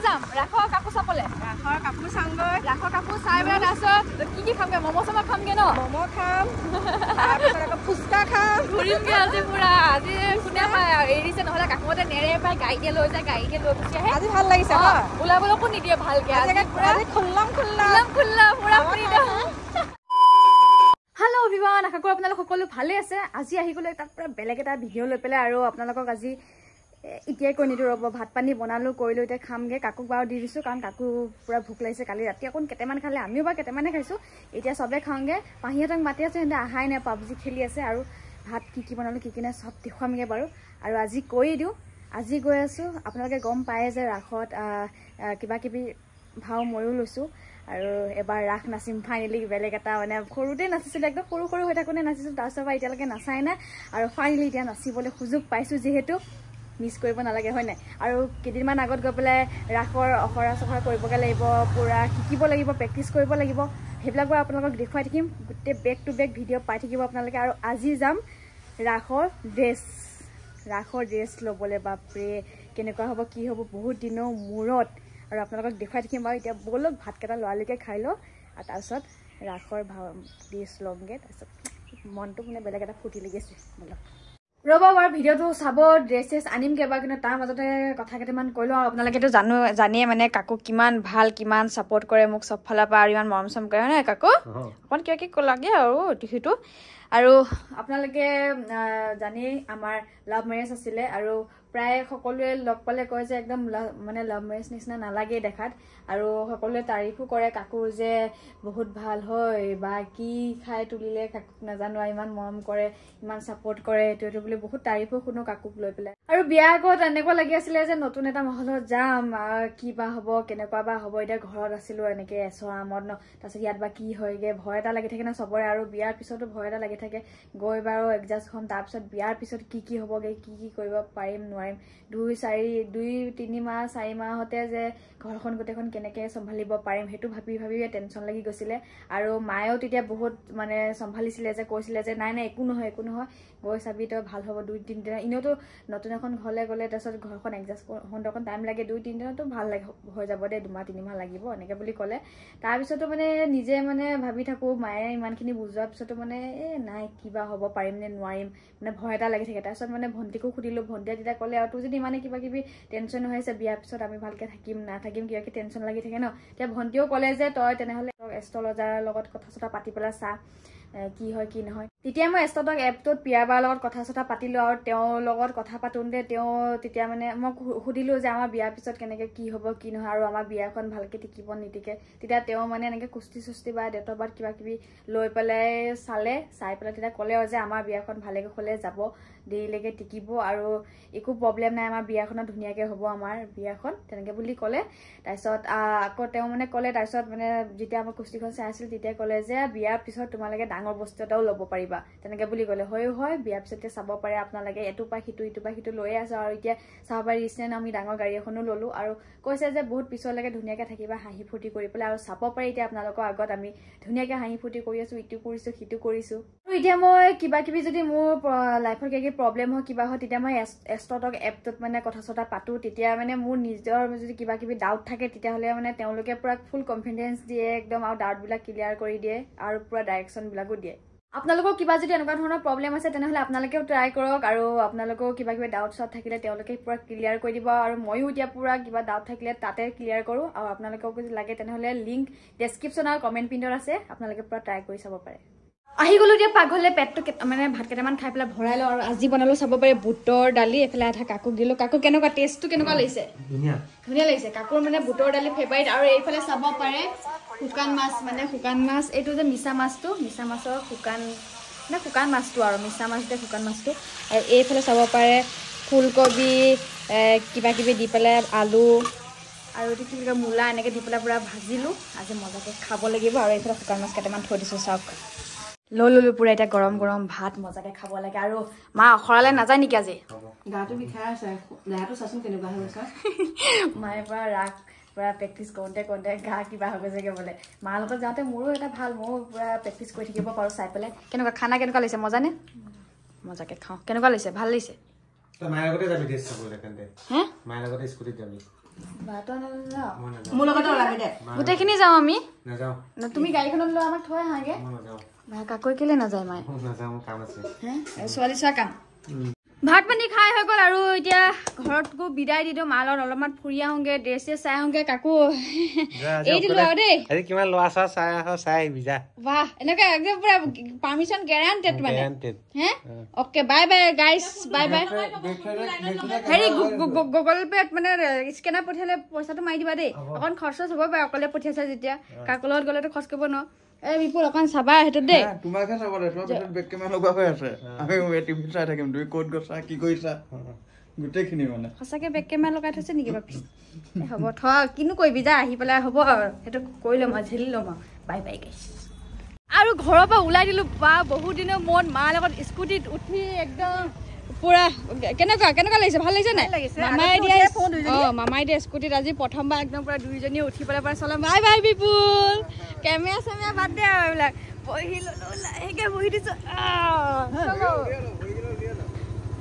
যাম ৰাখৰ কাপোৰ চাবলে ৰাখৰ কাপোৰ চামগৈ ৰাখৰ কাপোৰ চাই পেলাই তাৰপিছত কি খামগে ম'ম' চম খামগে ন ম'ম' খাম তাৰপিছত আকৌ ফুচকা খাম ঘূৰিমগে আজি পুৰা আজি কোনে এৰিছে নহ'লে কাকতে নেৰে পাই গাড়ীতে লৈ যায় গাড়ীতে লৈ গুচি আহে আজি ভাল লাগিছে ন ওলাবলৈকো নিদিয়ে ভালকে আজি খুল্লাম পুৰা ফুৰি দিওঁ হেল্ল' এভৰিৱান আশা কৰোঁ আপোনালোক সকলো ভালে আছে আজি আহি গ'লো এটা পুৰা বেলেগ এটা ভিডিঅ' লৈ পেলাই আৰু আপোনালোকক আজি এতিয়াই কৈ নিদিওঁ ৰ'ব ভাত পানী বনালোঁ কৰিলোঁ এতিয়া খামগৈ কাকুক বাৰু দি দিছোঁ কাৰণ কাকু পূৰা ভোক লাগিছে কালি ৰাতি অকণ কেইটামান খালে আমিও বাৰু কেইটামানে খাইছোঁ এতিয়া চবে খাওঁগৈ পাহিহঁতক মাতি আছে সিহঁতে অহাই নাই পাবজি খেলি আছে আৰু ভাত কি বনালোঁ কি নাই চব দেখুৱামগৈ বাৰু আৰু আজি কৈ দিওঁ আজি গৈ আছোঁ আপোনালোকে গম পায় যে ৰাসত কিবা কিবি ভাও ময়ো লৈছোঁ আৰু এবাৰ ৰাস নাচিম ফাইনেলি বেলেগ এটা মানে সৰুতে নাচিছিলোঁ একদম সৰু সৰু হৈ থাকোঁতে নাচিছোঁ তাৰপিছৰ পৰা এতিয়ালৈকে নাচাই নাই আৰু ফাইনেলি এতিয়া নাচিবলৈ সুযোগ পাইছোঁ যিহেতু মিছ কৰিব নালাগে হয় নাই আৰু কেইদিনমান আগত গৈ পেলাই ৰাসৰ অখৰা চখৰা কৰিবগৈ লাগিব পূৰা শিকিব লাগিব প্ৰেক্টিচ কৰিব লাগিব সেইবিলাক বাৰু আপোনালোকক দেখুৱাই থাকিম গোটেই বেক টু বেক ভিডিঅ' পাই থাকিব আপোনালোকে আৰু আজি যাম ৰাসৰ ড্ৰেছ ল'বলৈ বাপৰে কেনেকুৱা হ'ব কি হ'ব বহুত দিনৰ মূৰত আৰু আপোনালোকক দেখুৱাই থাকিম বাৰু এতিয়া ব'লক ভাতকেইটা লৰালৰিকৈ খাই লওঁ আৰু তাৰপিছত ৰাসৰ ড্ৰেছ ল'মগৈ তাৰপিছত মনটো মানে বেলেগ এটা ফূৰ্তি লাগিছে ব'লক ৰ'ব বাৰু ভিডিঅ'টো চাব ড্ৰেছ আনিমগৈ বাৰু কিন্তু তাৰ মাজতে কথা কেইটামান কৈ লওঁ আৰু আপোনালোকেতো জানিয়ে মানে কাকু কিমান ভাল কিমান ছাপৰ্ট কৰে মোক চব ফালৰ পৰা আৰু ইমান মৰম চৰম কৰে হয় নাই কাকু অকণ কিবা কি লাগে আৰু সেইটো আৰু আপোনালোকে জানেই আমাৰ লাভ মেৰেজ আছিলে আৰু প্ৰায় সকলোৱে লগ পালে কয় যে একদম মানে লাভ মেৰেজ নিচিনা নালাগে দেখাত আৰু সকলোৱে তাৰিফো কৰে কাকুৰ যে বহুত ভাল হয় বা কি খাই তুলিলে কাকুক নাজানো ইমান মৰম কৰে ইমান ছাপৰ্ট কৰে এইটো বুলি বহুত তাৰিফো শুনো কাকুক লৈ পেলাই আৰু বিয়া আগত এনেকুৱা লাগি আছিলে যে নতুন এটা মহলত যাম কি বা হ'ব কেনেকুৱা বা হ'ব এতিয়া ঘৰত আছিলোঁ এনেকৈ এচৰামত ন তাৰপিছত ইয়াত বা কি হয়গৈ ভয় এটা লাগি থাকে ন চবৰে আৰু বিয়াৰ পিছতো ভয় এটা লাগি থাকে গৈ বাৰু এডজাষ্ট হ'ম তাৰপিছত বিয়াৰ পিছত কি হ'বগৈ কি কৰিব পাৰিম নোৱাৰিম 2-3 মাহ 4 মাহতে যে ঘৰখন গোটেইখন কেনেকৈ চম্ভালিব পাৰিম সেইটো ভাবিয়ে টেনশ্যন লাগি গৈছিলে আৰু মায়েও তেতিয়া বহুত মানে চম্ভালিছিলে যে কৈছিলে যে নাই একো নহয় গৈ চাবি তই ভাল হ'ব 2-3 দিন এনেওতো নতুন এখন ঘৰলৈ গ'লে তাৰপিছত ঘৰখন এডজাষ্ট হওঁতে অকণ টাইম লাগে 2-3 দিনতো ভাল হৈ যাব দে 2-3 মাহ লাগিব এনেকৈ বুলি ক'লে তাৰপিছতো মানে নিজে মানে ভাবি থাকোঁ মায়ে ইমানখিনি বুজোৱাৰ পিছতো মানে নাই কিবা হ'ব পাৰিম নে নোৱাৰিম মানে ভয় এটা লাগি থাকে তাৰপিছত মানে ভণ্টিকো সুধিলোঁ ভণ্টিয়ে তেতিয়া ক'লে আৰু তোৰ যদি মানে কিবা কিবি টেনশ্যন হৈ আছে বিয়াৰ পিছত আমি ভালকৈ থাকিম নাথাকিম কিবা কিবি টেনশ্যন লাগি থাকে ন তেতিয়া ভণ্টিয়েও ক'লে যে তই তেনেহ'লে এষ্ট্ৰলজাৰৰ লগত কথা চথা পাতি পেলাই চা কি হয় কি নহয় তেতিয়া মই এষ্ট্ৰটক এপটোত পিয়াবাৰ লগত কথা চথা পাতিলোঁ আৰু তেওঁৰ লগত কথা পাতোঁতে তেওঁ তেতিয়া মানে মই সুধিলোঁ যে আমাৰ বিয়াৰ পিছত কেনেকৈ কি হ'ব কি নহয় আৰু আমাৰ বিয়াখন ভালকৈ টিকিব নিটিকে তেতিয়া তেওঁ মানে এনেকৈ কুস্তি চুস্তি বা ডেট অফ বাৰ্থ কিবা কিবি লৈ পেলাই চাই পেলাই তেতিয়া ক'লে যে আমাৰ বিয়াখন ভালেকৈ হ'লে যাব দেৰিলৈকে টিকিব আৰু একো প্ৰব্লেম নাই আমাৰ বিয়াখনত ধুনীয়াকৈ হ'ব আমাৰ বিয়াখন তেনেকৈ বুলি ক'লে তাৰপিছত আকৌ তেওঁ মানে ক'লে তাৰপিছত মানে যেতিয়া আমাৰ কুস্তিখন চাই আছিল তেতিয়া ক'লে যে বিয়াৰ পিছত তোমালোকে ডাঙৰ বস্তু এটাও ল'ব পাৰিবা তেনেকৈ বুলি ক'লে হয় বিয়াৰ পিছতে চাব পাৰে আপোনালোকে ইটো পৰা সিটো লৈয়ে আছোঁ আৰু এতিয়া চাব পাৰি ৰিচেণ্ট আমি ডাঙৰ গাড়ী এখনো ল'লোঁ আৰু কৈছে যে বহুত পিছলৈকে ধুনীয়াকৈ থাকিবা হাঁহি ফূৰ্তি কৰি পেলাই আৰু চাব পাৰি এতিয়া আপোনালোকৰ আগত আমি ধুনীয়াকৈ হাঁহি ফূৰ্তি কৰি আছোঁ ইটো কৰিছোঁ সিটো কৰিছোঁ আৰু এতিয়া মই কিবা কিবি যদি মোৰ লাইফৰ কিবা প্ৰব্লেম হয় কিবা হয় তেতিয়া মই এষ্ট্ৰটক এপটোত মানে কথা চথা পাতোঁ তেতিয়া মানে মোৰ নিজৰ যদি কিবা কিবি ডাউট থাকে তেতিয়াহ'লে মানে তেওঁলোকে পূৰা ফুল কনফিডেঞ্চ দিয়ে একদম আৰু ডাউটবিলাক ক্লিয়াৰ কৰি দিয়ে আৰু পূৰা ডাইৰেকশ্যনবিলাকো দিয়ে আপোনালোকৰ কিবা যদি এনেকুৱা ধৰণৰ প্ৰব্লেম আছে তেনেহ'লে আপোনালোকেও ট্ৰাই কৰক আৰু আপোনালোকেও কিবা ডাউট চাউট থাকিলে তেওঁলোকে পূৰা ক্লিয়াৰ কৰি দিব আৰু ময়ো এতিয়া পূৰা কিবা ডাউট থাকিলে তাতে ক্লিয়াৰ কৰোঁ আৰু আপোনালোকক যদি লাগে তেনেহ'লে লিংক ডেছক্ৰিপশ্যন আৰু কমেণ্ট পিনত আছে আপোনালোকে পূৰা ট্ৰাই কৰি চাব পাৰে আহি গ'লো এতিয়া পাকঘৰলৈ পেটটো মানে ভাত কেইটামান খাই পেলাই ভৰাই লওঁ আৰু আজি বনালোঁ চাব পাৰে বুটৰ দালি এইফালে আধা কাকুক দিলোঁ কাকু কেনেকুৱা টেষ্টটো কেনেকুৱা লাগিছে ধুনীয়া লাগিছে কাকুৰ মানে বুটৰ দালি ফেভাৰিট আৰু এইফালে চাব পাৰে শুকান মাছ এইটো যে মিছা মাছৰ শুকান মাছটো আৰু মিছা মাছ দিয়ে শুকান মাছটো আৰু এইফালে চাব পাৰে ফুলকবি কিবা কিবি দি পেলাই আলু আৰু এইটো কি বুলি কয় মূলা এনেকৈ দি পেলাই পূৰা ভাজিলোঁ আজি মজাকৈ খাব লাগিব আৰু এইফালে শুকান মাছ কেইটামান থৈ দিছোঁ চাওক লৈ ল'লোঁ পূৰা এতিয়া গৰম ভাত মজাকৈ খাব লাগে আৰু মা অখৰালৈ নাযায় নেকি আজি গাটো বিষাই আছে দেহাটো চাচোন কেনেকুৱা হৈ গৈছে মায়ে পূৰা প্ৰেক্টিচ কৰোঁতে গা কিবা হৈ গৈছেগৈ বোলে মাৰ লগত যাওঁতে মোৰো এটা ভাল ময়ো পূৰা প্ৰেক্টিচ কৰি থাকিব পাৰোঁ চাই পেলাই কেনেকুৱা খানা কেনেকুৱা লাগিছে মজানে মজাকৈ খাওঁ কেনেকুৱা লাগিছে ভাল লাগিছে মোৰ লগতে ওলাবি দে গোটেইখিনি যাওঁ আমি নাযাওঁ তুমি গাড়ীখনত লৈ আমাক থৈ আহাগে নাযাওঁ কাকৈ কেলে নাযায় মায়ে নাযাওঁ কাম আছে ছোৱালী চোৱা কাম ভাত পানী খাই হৈ গ'ল আৰু এতিয়া ঘৰতকো বিদায় দি দিওঁ মাৰ লগত অলপমান ফুৰি আহোঁগে ড্ৰেছ চেছ চাই আহোঁগে কাকো এই দিলো আৰু দেই কিমান লোৱা চোৱা চাই আহ চাই আহিবি যা বাহ এনেকুৱা একদম পুৰা পাৰ্মিশ্যন গেৰাণ্টেড মানে হে okay bye bye guys bye bye হেৰি গুগল পে'ত মানে স্কেনাৰ পঠিয়ালে পইচাটো মাৰি দিবা দেই অকণ খৰচ হ'ব পাৰে অকলে পঠিয়াইছা যেতিয়া কাকো লগত গ'লেতো খৰচ কৰিব ন এই বিপুল অকণ চাবা সেইটো দেই তোমাকে চাব দে তোমাৰ পিছত বেক কেমেৰা লগোৱা হৈ আছে আমি টিভি চাই থাকিম তুমি ক'ত গৈছা কি কৰিছা গোটেইখিনি মানে সঁচাকে বেক কেমেৰা লগাই থৈছে নেকি বাপি হ'ব থ কিনো কৰিবি যা আহি পেলাই হ'ব আৰু সেইটো কৰি ল'ম আৰু ঝেলি ল'ম আৰু বাই বাই গাইছ আৰু ঘৰৰ পৰা ওলাই দিলোঁ বা বহুত দিনৰ মূৰত মাৰ লগত স্কুটিত উঠি একদম পুৰা কেনেকুৱা লাগিছে ভাল লাগিছে নাই মামাই দিয়া স্কুটিত আজি প্ৰথমবাৰ একদম পুৰা দুইজনীয়ে উঠি পেলাই পৰা চলাম বাই বাই বিপুল কেমেৰা চেমেৰা বাদ দে আৰু এইবিলাক বহি ল'লো লাহেকৈ বহি দিছোঁ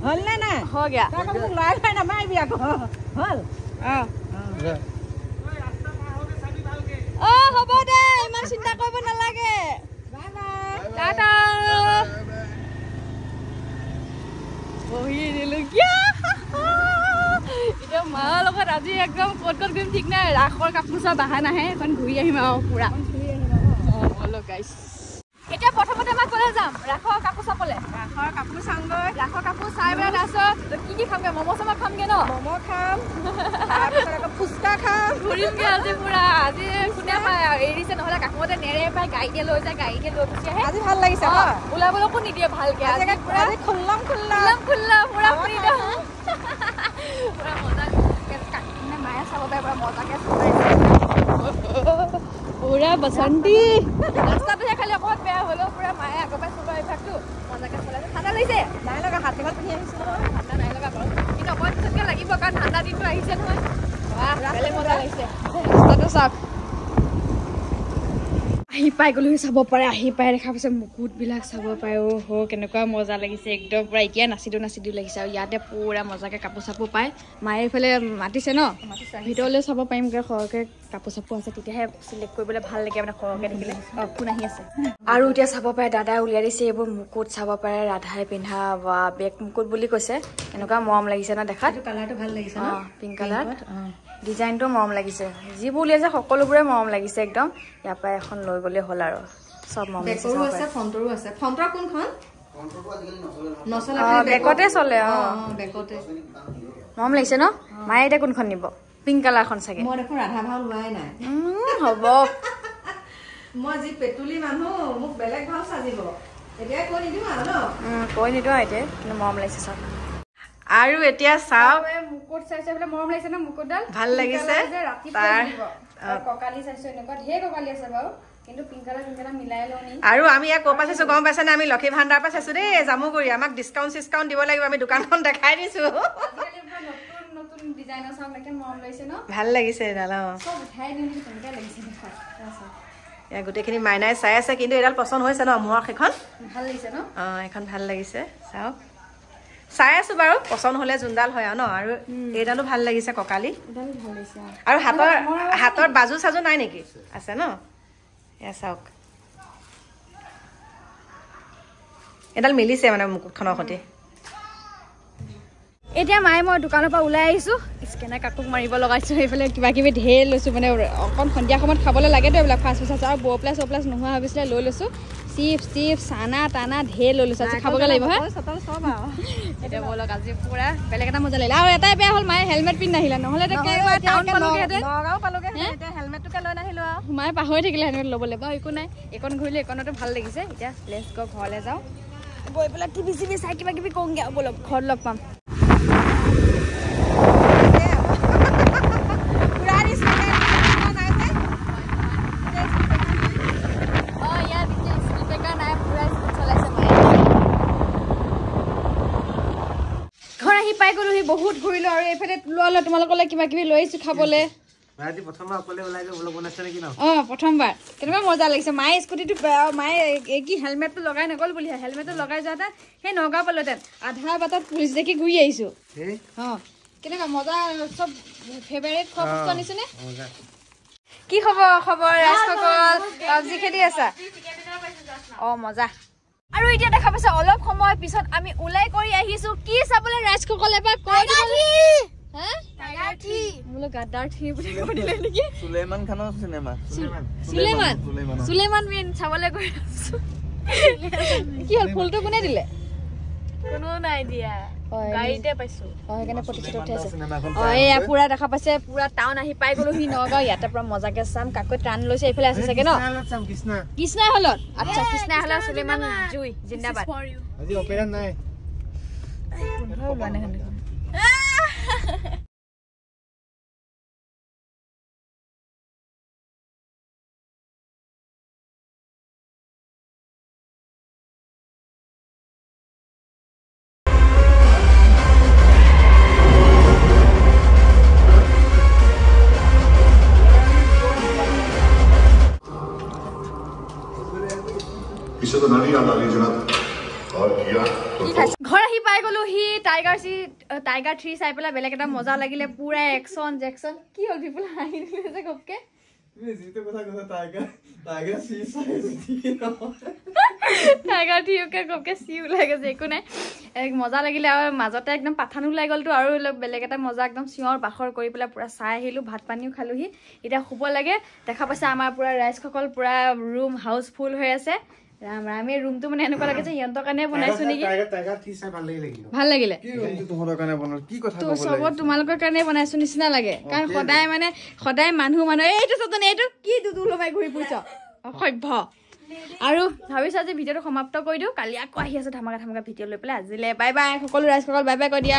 হ'ল নে নাই হৈ গা মোক লৰাই পাই নামাৰিবি আকৌ হ'ল হ'ব দে ইমান চিন্তা কৰিব নালাগে টাটা বহি দিলো এতিয়া মাৰ লগত আজি একদম ক'ত ঘূৰিম ঠিক নাই ৰাসৰ কাপোৰ চোৱা বাহান আহে এখন ঘূৰি আহিম আৰু পুৰা এতিয়া প্ৰথমতে আমাক ক'লে যাম ৰাসৰ কাপোৰ চাবলৈ ৰাসৰ কাপোৰ চাওঁগৈ ৰাসৰ কাপোৰ চাই পেলাই তাৰপিছত কি খামগে ম'ম' চম' খামগে ন ম'ম' খাম তাৰপিছত আকৌ ফুচকা খাম ঘূৰিমগে আজি পুৰা আজি কোনে পায় এৰিছে নহ'লে কাকতে নেৰে পাই গাড়ীতে লৈ যায় গাড়ীতে লৈ গুচি আহে আজি ভাল লাগিছে ওলাবলৈকো নিদিয়ে ভালকে আজি পুৰা খুল্লাম পুৰা ফুৰি দিওঁ পুৰা মজা মায়ে চাব পাৰে পুৰা মজাকে পুৰা বসন্তি ৰাস্তাটোহে খালি অকণমান বেয়া হ'লেও পুৰা মায়ে আগৰ পৰাই চলোৱা অভ্যাসটো মজাকে চলাইছে ঠাণ্ডা লাগিছে নাই লগা হাত লগত পিন্ধি আহিছিলোঁ ঠাণ্ডা নাই লগা বাৰু কিন্তু অকণমান পিছতকৈ লাগিব কাৰণ ঠাণ্ডা দিনটো আহিছে নহয় বেলেগ মজা লাগিছে ৰাস্তাটো চাওক আহি পাই গ'লেও চাব পাৰে আহি পাই দেখা পাইছে মুকুটবিলাক চাব পাৰে কেনেকুৱা মজা লাগিছে একদম পুৰা এতিয়া নাচি দিওঁ লাগিছে আৰু ইয়াতে পুৰা মজাকৈ কাপোৰ চাপোৰ পায় মায়ে এইফালে মাতিছে ন ভিতৰলৈ চাব পাৰিম সৰহকৈ কাপোৰ চাপোৰ আছে তেতিয়াহে চিলেক্ট কৰিবলৈ ভাল লাগে মানে সৰহকৈ দেখিলে ফোন আহি আছে আৰু এতিয়া চাব পাৰে দাদাই উলিয়াই দিছে এইবোৰ মুকুট চাব পাৰে ৰাধাই পিন্ধা বা বেক মুকুট বুলি কৈছে এনেকুৱা মৰম লাগিছে ন দেখাত কালাৰটো ভাল লাগিছে পিংক কালাৰ ডিজাইনটো মৰম লাগিছে যিবোৰ উলিয়াইছে সকলোবোৰে মৰম লাগিছে একদম ইয়াৰ পৰা এখন লৈ গ'লে হ'ল আৰু চব মৰম লাগিছে ফ্ৰণ্টৰো আছে ফ্ৰণ্টৰ কোনখন বেকতে চলে বেকতে মৰম লাগিছে ন মায়ে এতিয়া কোনখন নিব পিংক কালাৰখন চাগে মই দেখোন ৰাধা ভাও লোৱাই নাই হ'ব মই যি পেটুলি মানুহ মোক বেলেগ ভাও সাজিব এতিয়া কৈ নিদিওঁ আৰু ন কৈ নিদিওঁ এতিয়া কিন্তু মৰম লাগিছে চব আৰু এতিয়া চাওক মুকুট চাইছে বোলে মৰম লাগিছে ন মুকুটডাল ভাল লাগিছে ককালি চাইছো এনেকুৱা ঢেৰ ককালি আছে বাৰু কিন্তু পিংক কালাৰ মিলাই লওঁ নি আৰু আমি ইয়াত ক'ৰ পৰা চাইছো গম পাইছেনে আমি লক্ষী ভাণ্ডাৰ পৰা চাইছো দেই জামুগুৰি আমাক ডিছকাউণ্ট দিব লাগিব আমি দোকানখন দেখাই দিছো নতুন ডিজাইনৰ চাওক একদম মৰম লাগিছে ন ভাল লাগিছে এডাল চব উঠাই দিওঁ নেকি তেনেকৈ লাগিছে দেখাত ইয়াৰ গোটেইখিনি মাইনাই চাই আছে কিন্তু এডাল পচন্দ হৈছে ন মোৰ সেইখন ভাল লাগিছে ন এইখন ভাল লাগিছে চাওক চাই আছো বাৰু পচন্দ হ'লে যোনডাল হয় আৰু ন আৰু এইডালো ভাল লাগিছে ককালি আৰু হাতৰ বাজু চাজু নাই নেকি আছে ন এয়া চাওক এডাল মিলিছে মানে মুকুটখনৰ সৈতে এতিয়া মায়ে মই দোকানৰ পৰা ওলাই আহিছোঁ স্কেনাৰ কাকোক মাৰিব লগাইছোঁ সেইফালে কিবা কিবি ঢেৰ লৈছোঁ মানে অকণ সন্ধিয়া সময়ত খাবলৈ লাগেতো এইবিলাক ফাষ্ট ফুড আৰু ব'প্লাছ নোহোৱা হৈ গৈছিলে লৈ লৈছোঁ চিপছ চানা টানা ঢেৰ লৈ লৈছোঁ আজি খাবগৈ লাগিব হা চব আৰু এতিয়া ব'লক আজি পুৰা বেলেগ এটা মজা লাগিলে আৰু এটাই বেয়া হ'ল মায়ে হেলমেট পিন্ধি নাহিলে নহ'লে হেলমেটটোকে লৈ নাহিলোঁ আৰু মায়ে পাহৰি থাকিলে হেলমেট ল'বলৈ বাৰু একো নাই এইকণ ঘূৰিলে এইকণতো ভাল লাগিছে এতিয়া লেটছ গো ঘৰলৈ যাওঁ গৈ পেলাই টিভি চিভি চাই কিবা কিবি কৰোঁগৈ আৰু ব'লক ঘৰত লগ পাম বহুত ঘূৰিলো আৰু এইফালে লোৱালে তোমালোকলৈ কিবা কিবি লৈ আহিছো খাবলৈ প্ৰথমবাৰ কেনেকুৱা মজা লাগিছে মায়ে স্কুটিটো মায়ে কি হেলমেটটো লগাই নগ'ল বুলি হেলমেটটো লগাই যোৱাতে সেই নগাঁও পালোহেঁতেন আধা বাটত পুলিচ দেখি ঘূৰি আহিছো কেনেকুৱা মজা চব ফেভাৰিট খোৱা বস্তু আনিছেনে মজা কি খবৰ ৰাজসকল পাবজি খেলি আছা মজা আৰু এতিয়া দেখা পাইছে অলপ সময় পিছত আমি ওলাই কৰি আহিছো কি চাবলৈ ৰাজসকল এবাৰ কৈ সুলেমান খানৰ চিনেমা সুলেমান মেন চাবলৈ গৈ আছো কি হ'ল ফুলটো কোনে দিলে কোনো নাই দিয়া গাড়ীতে পাইছো সেইকাৰণে প্ৰতিষ্ঠিত উঠাইছে এয়া পুৰা দেখা পাইছে পুৰা টাউন আহি পাই গলো সি নগাঁও ইয়াতে পুৰা মজাকে চাম কাকৈ টান লৈছে এইফালে আছে চাগে ন কৃষ্ণাই হলত আচ্ছা কৃষ্ণাই হলত সুলেমান জুই জিন্দাবাদ আজি অপেৰা নাই ঘৰ আহি পাই গলো সি টাইগাৰ 3 চাই পেলাই বেলেগ এটা মজা লাগিলে পুৰা একচন জেকচন কি হ'ল বিপুল হাঁহি দিলে যে গপকে টাইগাৰ 3 গপকে চি ওলাই গৈছে একো নাই মজা লাগিলে আৰু মাজতে একদম পাঠান ওলাই গ'লতো আৰু বেলেগ এটা মজা একদম চিঞৰ বাখৰ কৰি পেলাই পুৰা চাই আহিলো ভাত পানীও খালোহি এতিয়া শুব লাগে দেখা পাইছে আমাৰ পুৰা ৰাইজসকল পুৰা ৰুম হাউচফুল হৈ আছে ৰাম ৰাম এই ৰুমটো মানে এনেকুৱা লাগে যে ইহঁতৰ কাৰণে বনাইছো নেকি ভাল লাগিলে চবত তোমালোকৰ কাৰণে বনাইছো নিচিনা লাগে কাৰণ সদায় মানুহ এইটো চতন এইটো কি দুদুল লমাই ঘূৰি ফুৰিছ অসভ্য আৰু ভাবিছো আজি ভিডিঅ'টো সমাপ্ত কৰি দিওঁ কালি আকৌ আহি আছে ধামাকা ভিডিঅ' লৈ পেলাই আজিলে বাই বাই সকলো ৰাইজসকল বাই বাই কৈ দিয়া